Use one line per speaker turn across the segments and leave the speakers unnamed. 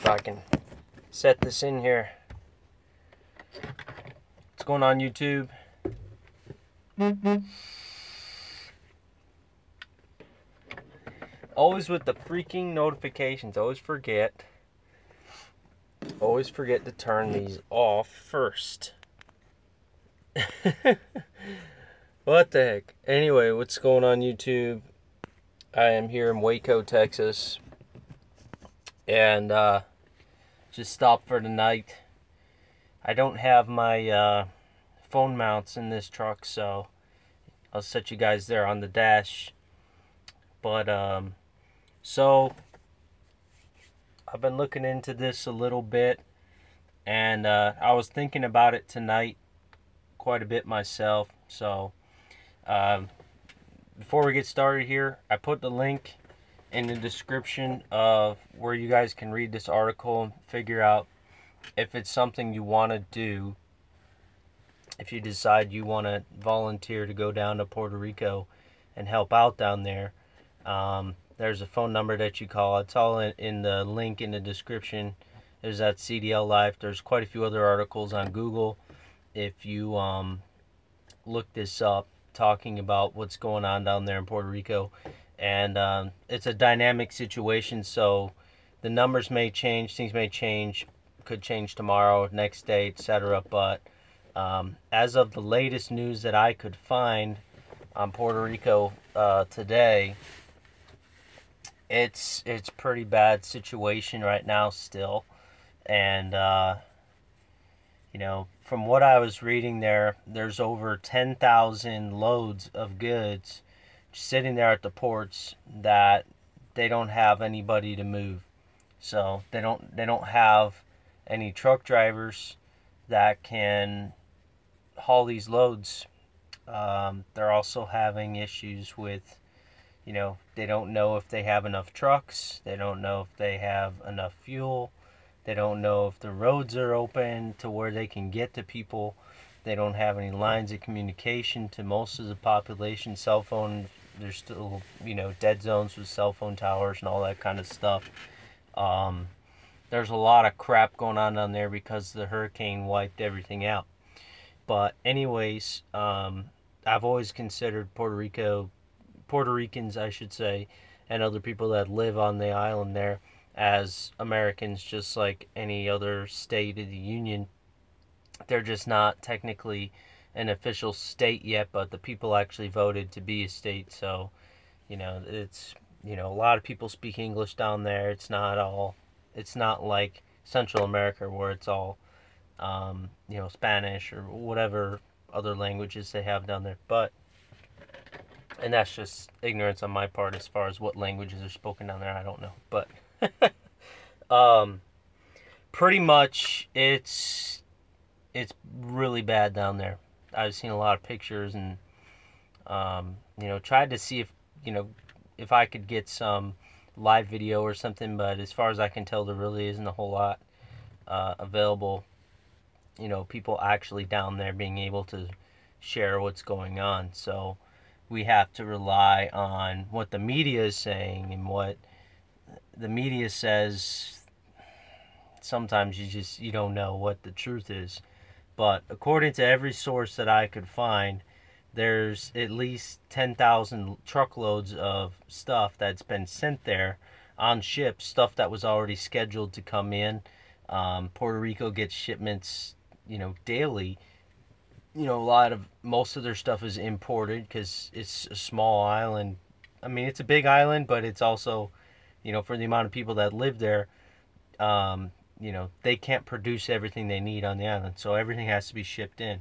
if I can set this in here. What's going on, YouTube? Always with the freaking notifications. Always forget to turn these off first. What the heck? Anyway, what's going on, YouTube? I am here in Waco, Texas, and just stopped for the night. I don't have my phone mounts in this truck, so I'll set you guys there on the dash. But so I've been looking into this a little bit, and I was thinking about it tonight quite a bit myself. So before we get started here, I put the link in the description of where you guys can read this article and figure out if it's something you want to do. If you decide you want to volunteer to go down to Puerto Rico and help out down there, there's a phone number that you call. It's all in the link in the description. There's that CDL Life. There's quite a few other articles on Google if you look this up, talking about what's going on down there in Puerto Rico. And it's a dynamic situation, so the numbers may change, things may change, could change tomorrow, next day, etc. But as of the latest news that I could find on Puerto Rico today, it's pretty bad situation right now still. And you know, from what I was reading there's over 10,000 loads of goods sitting there at the ports that they don't have anybody to move. So they don't have any truck drivers that can haul these loads. They're also having issues with, you know, they don't know if they have enough trucks. They don't know if they have enough fuel. They don't know if the roads are open to where they can get to people. They don't have any lines of communication to most of the population. Cell phone, there's still, you know, dead zones with cell phone towers and all that kind of stuff. There's a lot of crap going on down there because the hurricane wiped everything out. But anyways, I've always considered Puerto Ricans, I should say, and other people that live on the island there as Americans, just like any other state of the union. They're just not technically an official state yet, but the people actually voted to be a state. So, you know, it's, you know, a lot of people speak English down there. It's not like Central America where it's all, you know, Spanish or whatever other languages they have down there. But, and that's just ignorance on my part as far as what languages are spoken down there. I don't know. But pretty much it's really bad down there. I've seen a lot of pictures and you know, tried to see if I could get some live video or something, but as far as I can tell, there really isn't a whole lot available, you know, people actually down there being able to share what's going on. So we have to rely on what the media is saying, and what the media says, sometimes you don't know what the truth is. But according to every source that I could find, there's at least 10,000 truckloads of stuff that's been sent there on ships, stuff that was already scheduled to come in. Puerto Rico gets shipments, you know, daily. You know, most of their stuff is imported because it's a small island. I mean, it's a big island, but it's also, you know, for the amount of people that live there, you know, they can't produce everything they need on the island. So everything has to be shipped in.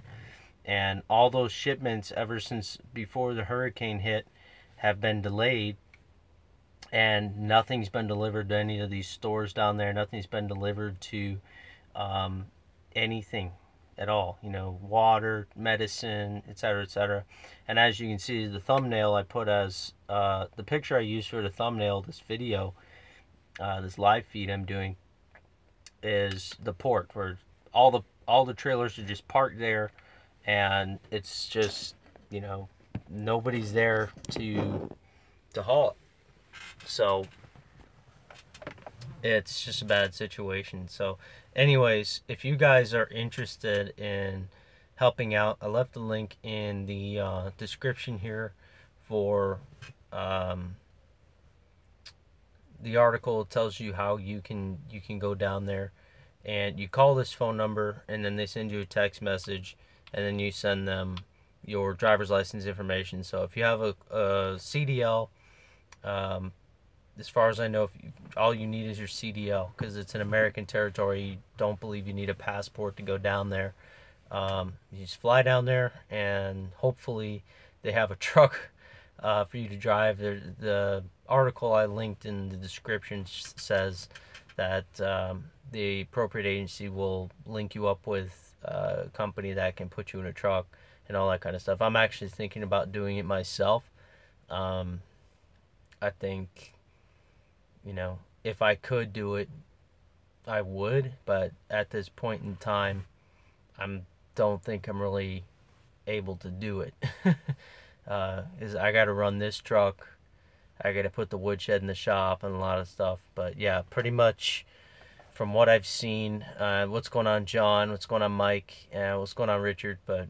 And all those shipments ever since before the hurricane hit have been delayed. And nothing's been delivered to any of these stores down there. Nothing's been delivered to anything at all. You know, water, medicine, etc., etc. And as you can see, the thumbnail I put as the picture I used for the thumbnail, this video, this live feed I'm doing, is the port where all the trailers are just parked there, and it's just, you know, nobody's there to haul it. So It's just a bad situation. So anyways, if you guys are interested in helping out, I left the link in the description here for the article. It tells you how you can go down there, and you call this phone number, and then they send you a text message, and then you send them your driver's license information. So if you have a CDL, as far as I know, all you need is your CDL, because it's an American territory. You don't believe you need a passport to go down there. You just fly down there, and hopefully they have a truck for you to drive. The article I linked in the description says that the appropriate agency will link you up with a company that can put you in a truck and all that kind of stuff. I'm actually thinking about doing it myself. I think, if I could do it, I would, but at this point in time, don't think I'm really able to do it. Is I got to run this truck, I got to put the woodshed in the shop and a lot of stuff. But yeah, pretty much from what I've seen, what's going on, John? What's going on, Mike? What's going on, Richard? But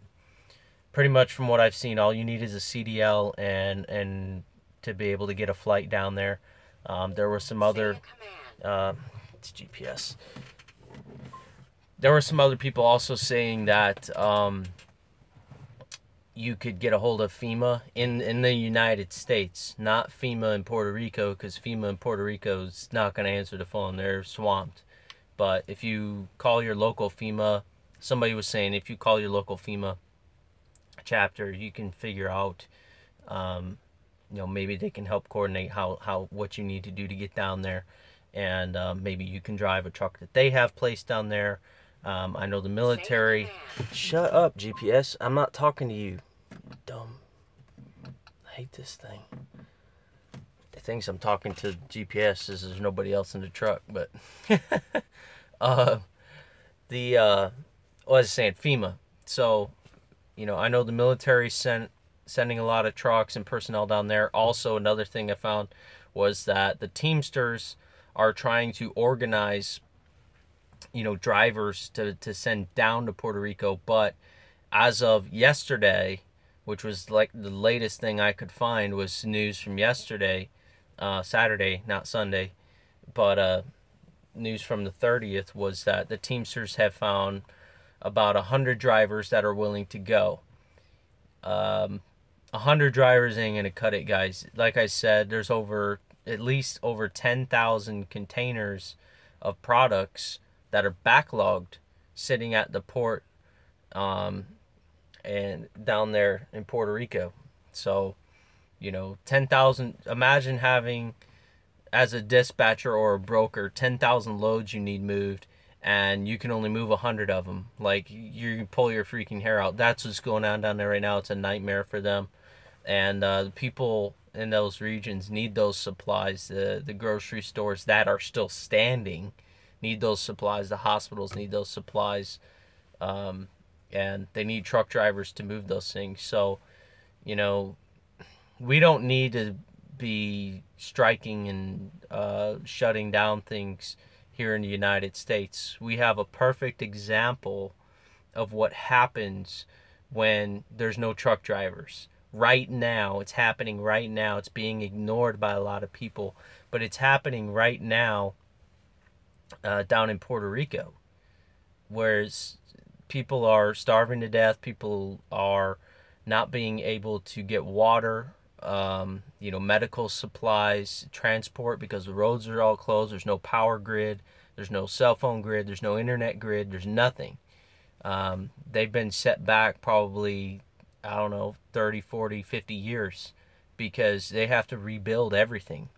pretty much from what I've seen, all you need is a CDL and to be able to get a flight down there. There were some other it's GPS. There were some other people also saying that you could get a hold of FEMA in the United States, not FEMA in Puerto Rico, because FEMA in Puerto Rico is not going to answer the phone. They're swamped. But if you call your local FEMA, somebody was saying if you call your local FEMA chapter, you can figure out, maybe they can help coordinate what you need to do to get down there. And maybe you can drive a truck that they have placed down there. I know the military... Shut up, GPS. I'm not talking to you. Dumb. I hate this thing. It thinks I'm talking to GPS as there's nobody else in the truck, but... what was I saying? FEMA. So, I know the military sending a lot of trucks and personnel down there. Also, another thing I found was that the Teamsters are trying to organize drivers to send down to Puerto Rico, but as of yesterday, which was like the latest thing I could find, was news from yesterday, Saturday, not Sunday, but news from the 30th was that the Teamsters have found about 100 drivers that are willing to go. 100 drivers ain't gonna cut it, guys. Like I said, there's at least over 10,000 containers of products that are backlogged sitting at the port and down there in Puerto Rico. So 10,000, imagine having, as a dispatcher or a broker, 10,000 loads you need moved, and you can only move 100 of them. Like, you pull your freaking hair out. That's what's going on down there right now. It's a nightmare for them, and the people in those regions need those supplies. The grocery stores that are still standing need those supplies. The hospitals need those supplies, and they need truck drivers to move those things. So, we don't need to be striking and shutting down things here in the United States. We have a perfect example of what happens when there's no truck drivers. Right now, it's happening right now. It's being ignored by a lot of people, but it's happening right now down in Puerto Rico, whereas people are starving to death. People are not being able to get water, medical supplies, transport, because the roads are all closed. There's no power grid. There's no cell phone grid. There's no internet grid. There's nothing. They've been set back probably, 30, 40, 50 years because they have to rebuild everything.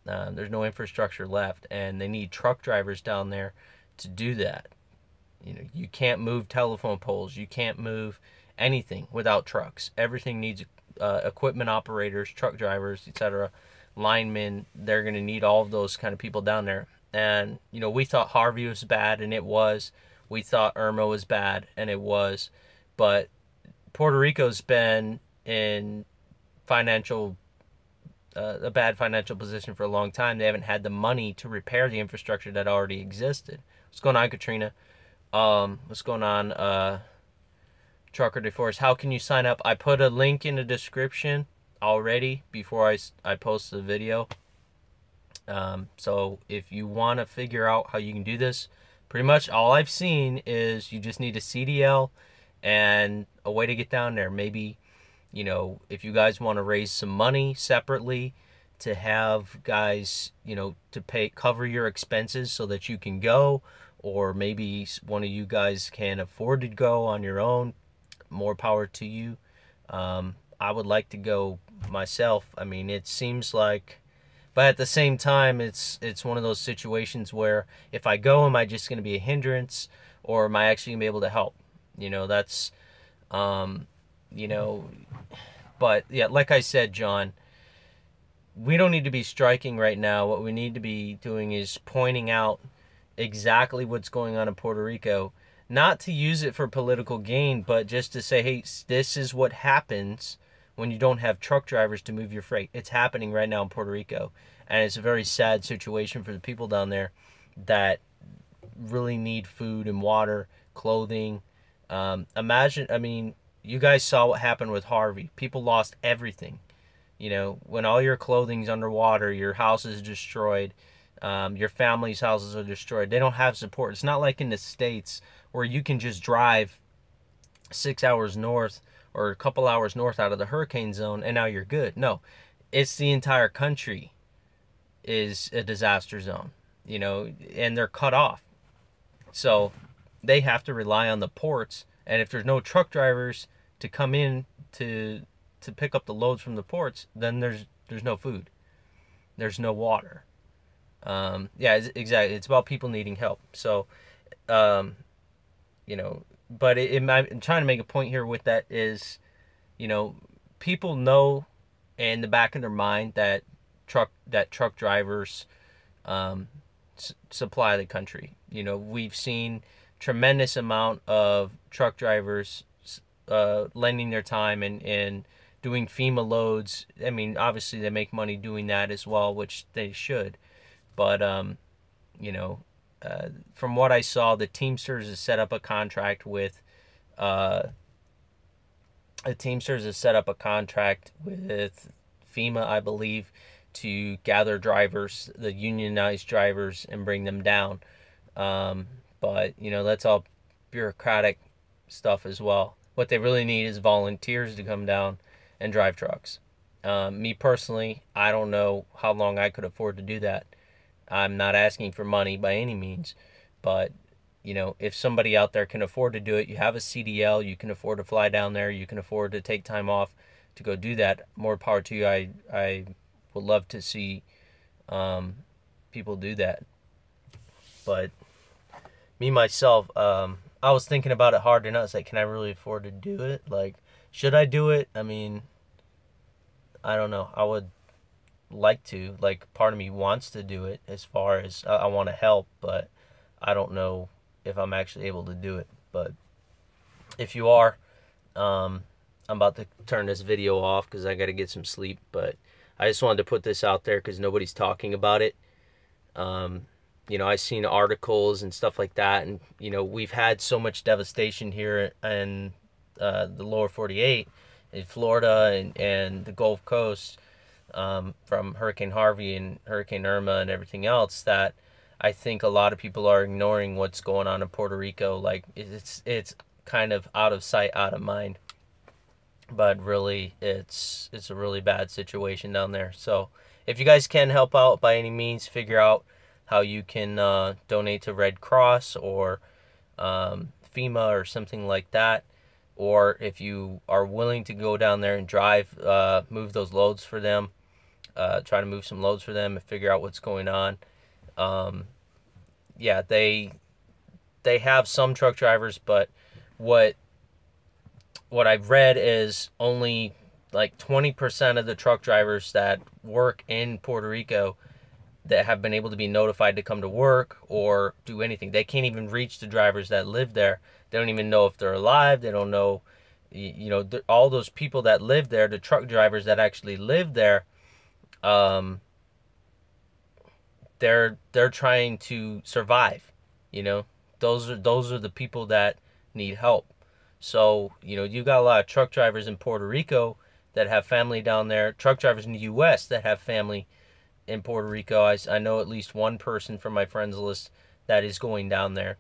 There's no infrastructure left, and they need truck drivers down there to do that. You can't move telephone poles. You can't move anything without trucks. Everything needs equipment operators, truck drivers, etc., linemen. They're going to need all of those kind of people down there. And, we thought Harvey was bad, and it was. We thought Irma was bad, and it was. But Puerto Rico's been in financial a bad financial position for a long time. They haven't had the money to repair the infrastructure that already existed. What's going on, Katrina? What's going on, Trucker DeForest? How can you sign up? I put a link in the description already before I post the video. So if you want to figure out how you can do this, pretty much all I've seen is you just need a CDL and a way to get down there. Maybe, you know, if you guys want to raise some money separately to have guys, you know, to cover your expenses so that you can go, or maybe one of you guys can afford to go on your own, more power to you. I would like to go myself. I mean, it seems like, but at the same time, it's one of those situations where if I go, am I just going to be a hindrance, or am I actually going to be able to help? You know, that's, you know, but yeah, like I said, John, we don't need to be striking right now. What we need to be doing is pointing out exactly what's going on in Puerto Rico, not to use it for political gain, but just to say, hey, this is what happens when you don't have truck drivers to move your freight. It's happening right now in Puerto Rico, and it's a very sad situation for the people down there that really need food and water, clothing. Imagine, I mean, you guys saw what happened with Harvey. People lost everything. You know, when all your clothing's underwater, your house is destroyed, your family's houses are destroyed. They don't have support. It's not like in the States where you can just drive 6 hours north or a couple hours north out of the hurricane zone and now you're good. No, it's the entire country is a disaster zone, you know, and they're cut off. So they have to rely on the ports, and if there's no truck drivers to come in to pick up the loads from the ports, then there's no food. There's no water. Yeah, exactly. It's about people needing help. So, you know, but I'm trying to make a point here with that is, you know, people know in the back of their mind that truck drivers supply the country. You know, we've seen tremendous amount of truck drivers lending their time and doing FEMA loads. I mean, obviously they make money doing that as well, which they should. But, you know, from what I saw, the Teamsters has set up a contract with FEMA, I believe, to gather drivers, the unionized drivers, and bring them down. But, you know, that's all bureaucratic stuff as well. What they really need is volunteers to come down and drive trucks. Me personally, I don't know how long I could afford to do that. I'm not asking for money by any means, but, you know, if somebody out there can afford to do it, you have a CDL, you can afford to fly down there, you can afford to take time off to go do that, more power to you. I would love to see people do that. But me, myself, I was thinking about it hard, and I was like, can I really afford to do it? Like, should I do it? I mean, I don't know. I would like to. Like, part of me wants to do it as far as I want to help, but I don't know if I'm actually able to do it. But if you are, I'm about to turn this video off because I got to get some sleep. But I just wanted to put this out there because nobody's talking about it. You know, I've seen articles and stuff like that, and, you know, we've had so much devastation here in the lower 48, in Florida and the Gulf Coast, from Hurricane Harvey and Hurricane Irma and everything else, that I think a lot of people are ignoring what's going on in Puerto Rico. Like, it's kind of out of sight, out of mind. But really, it's a really bad situation down there. So if you guys can help out by any means, figure out how you can donate to Red Cross or FEMA or something like that. Or if you are willing to go down there and drive, move those loads for them, try to move some loads for them and figure out what's going on. Yeah, they have some truck drivers, but what I've read is only like 20% of the truck drivers that work in Puerto Rico that have been able to be notified to come to work or do anything. They can't even reach the drivers that live there. They don't even know if they're alive. They don't know, you know, all those people that live there, the truck drivers that actually live there, um, they're trying to survive. You know, those are the people that need help. So, you know, you got a lot of truck drivers in Puerto Rico that have family down there. Truck drivers in the U.S. that have family in Puerto Rico. I know at least one person from my friends list that is going down there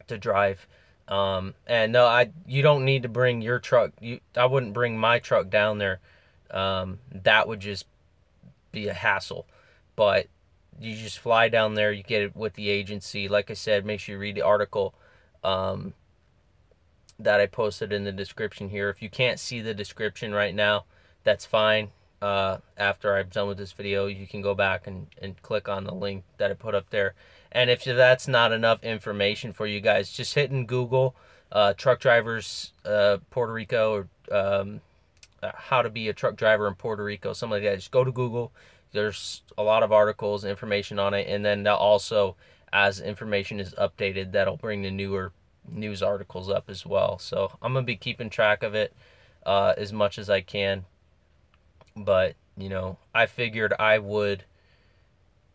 to drive. And no, you don't need to bring your truck. I wouldn't bring my truck down there. That would just be a hassle. But you just fly down there. You get it with the agency. Like I said, make sure you read the article that I posted in the description here. If you can't see the description right now, that's fine. After I'm done with this video, you can go back and click on the link that I put up there. And if that's not enough information for you guys, just hit in Google truck drivers Puerto Rico, or how to be a truck driver in Puerto Rico, something like that. Just go to Google. There's a lot of articles, information on it, and then also, as information is updated, that'll bring the newer news articles up as well. So I'm gonna be keeping track of it as much as I can. But, you know, I figured I would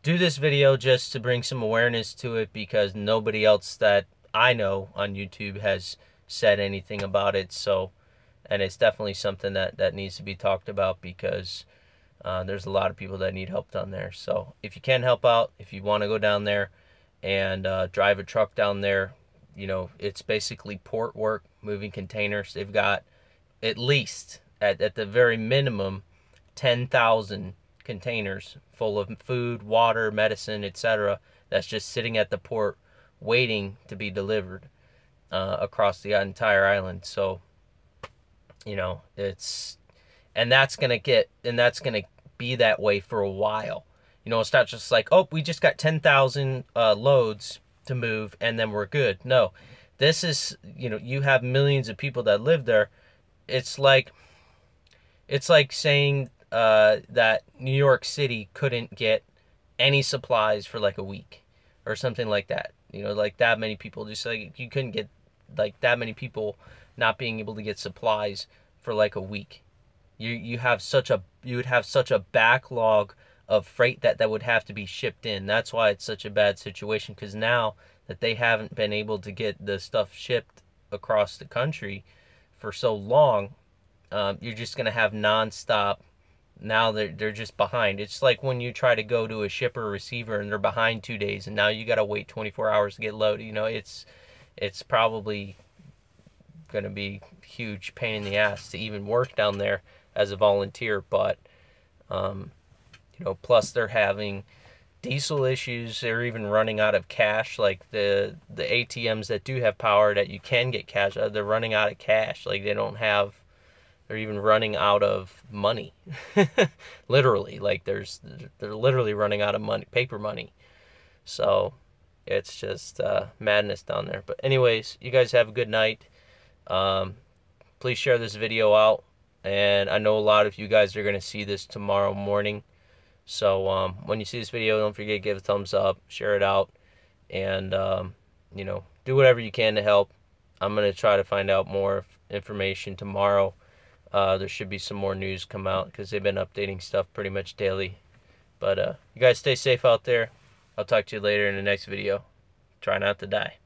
do this video just to bring some awareness to it, because nobody else that I know on YouTube has said anything about it. So, and it's definitely something that needs to be talked about, because there's a lot of people that need help down there. So if you can help out, if you want to go down there and drive a truck down there, you know, it's basically port work, moving containers. They've got at least, at the very minimum, 10,000 containers full of food, water, medicine, etc. that's just sitting at the port waiting to be delivered across the entire island. So, you know, that's gonna be that way for a while. You know, it's not just like, oh, we just got 10,000 loads to move and then we're good. No, this is, you know, you have millions of people that live there. It's like saying that New York City couldn't get any supplies for like a week or something like that. You know, like that many people, just like you couldn't get like that many people not being able to get supplies for like a week. You would have such a backlog of freight that would have to be shipped in. That's why it's such a bad situation, because now that they haven't been able to get the stuff shipped across the country for so long, you're just going to have nonstop. Now they're just behind. It's like when you try to go to a shipper or receiver and they're behind 2 days, and now you got to wait 24 hours to get loaded. You know, it's probably going to be a huge pain in the ass to even work down there as a volunteer. But you know, plus they're having diesel issues. They're even running out of cash. Like the ATMs that do have power that you can get cash, they're running out of cash. Like they're even running out of money. Literally, like they're literally running out of money, paper money. So it's just madness down there. But anyways, you guys have a good night. Please share this video out, and I know a lot of you guys are going to see this tomorrow morning. So when you see this video, don't forget to give a thumbs up, share it out, and you know, do whatever you can to help. I'm going to try to find out more information tomorrow. There should be some more news come out, because they've been updating stuff pretty much daily. But you guys stay safe out there. I'll talk to you later in the next video. Try not to die.